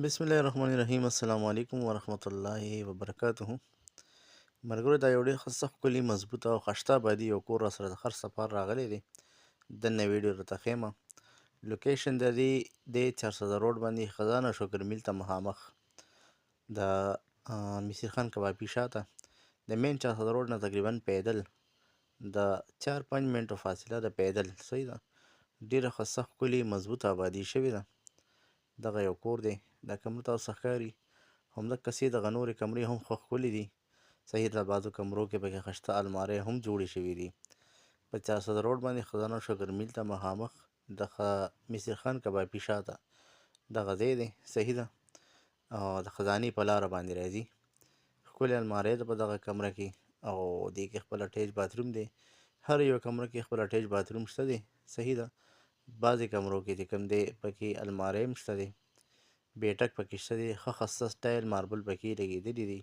بسم الله الرحمن الرحیم. السلام علیکم ورحمت الله وبرکاته. ملګرو، دا یو ډېر ښه سخت ښکلي مضبوطه او خشته ابادي یو کور راسره د خرڅ لپاره راغلی دی. دننه ویډیو درته ښیمه. لوکیشن د دې دی 400 روډ باندې خزانه شکر میل ته مخامخ د مصیر خان کبابي شاته د مین 400 روډ نه تقریبا پیدل د 4-5 منټو فاصله د پیدل. صحیح ده. ډېره ښه سخت ښکلي مضبوطه ابادي شوې ده. دغه یو کور دی. دا کمره تاسو ته ښکاري. همدقسې دغه نورې کمرې هم ښه ښکلې دي. صحیح ده. بعضو کمرو کې پکې خشته المارۍ هم جوړې شوي دي. په 400 روډ باندې خزانه شکر میل ته مخامخ د مصیر خان کبابي شاته دغه ځای دی. صحیح ده. او د خزانې په لاره باندې راځي. ښکلې المارۍ ده په دغه کمره کې او دې کې خپل اټیچ باتروم دی. هر یو کمره کې خپل اټیچ باتروم شته دی. صحیح ده. بعضې کمرو کې چې کوم دی پکې المارۍ هم شته دی. بیټک پکې شته دی. ښه خسته سټایل ماربل پکې لګېدلي دي.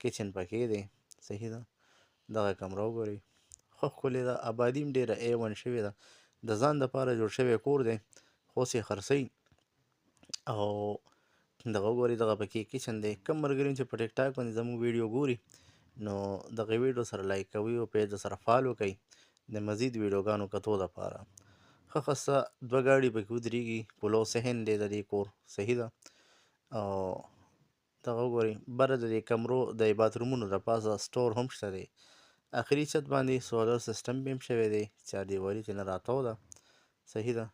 کچن پکې دی. صحیح ده. دغه کمره وګورئ. ښه ښکلې ده. ابادي هم ډېره A1 شوې ده. د ځان دپاره جوړ شوی کور دی. خو اوس یې خرڅوي او دغه وګورئ. دغه پکې کچن دی. کم ملګري چې په ټیک ټاک باندې زموږ ویډیو ګوري نو دغه ویډیو سره لایک کوئ او پیج سره فالو کوئ د مزید ویډیوګانو کتو دپاره. ښه خسته 2 ګاډي پکې ودرېږي. پلو صحن دی د دې کور. صحیح ده. او دغه وګورئ. بره د دې کمرو د باترومونو د پاسه سټور هم شته دی. اخري چھت باندې سولر سیسټم بیم شوی دی. چاردیوالي ترېنه راتاو ده. صحیح ده.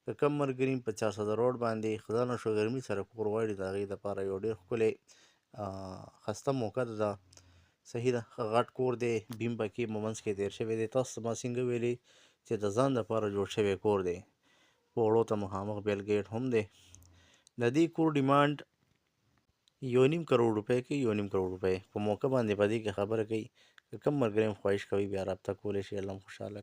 که کم ملګري په 400 روډ باندې خزانه شوګر میل سره کور غواړي د هغې دپاره یو ډېر ښکلی خسته موقع ده. صحیح ده. ښه غټ کور دی. بیم پکې په منځ کې تېر شوی دی. تاسو ته ما څنګه ویلې چې د ځان دپاره جوړ شوی کور دی. پوړو ته مخامخ بیل ګیټ هم دی. د دې کور ډیمانډ 1.5 کروڑ روپۍ کوي. 1.5 کروڑ روپۍ په موقع باندې په دې کې خبره کوي. که کوم ملګری هم خواهش کوي بیا رابطه کولی شي. الله هم خوشحاله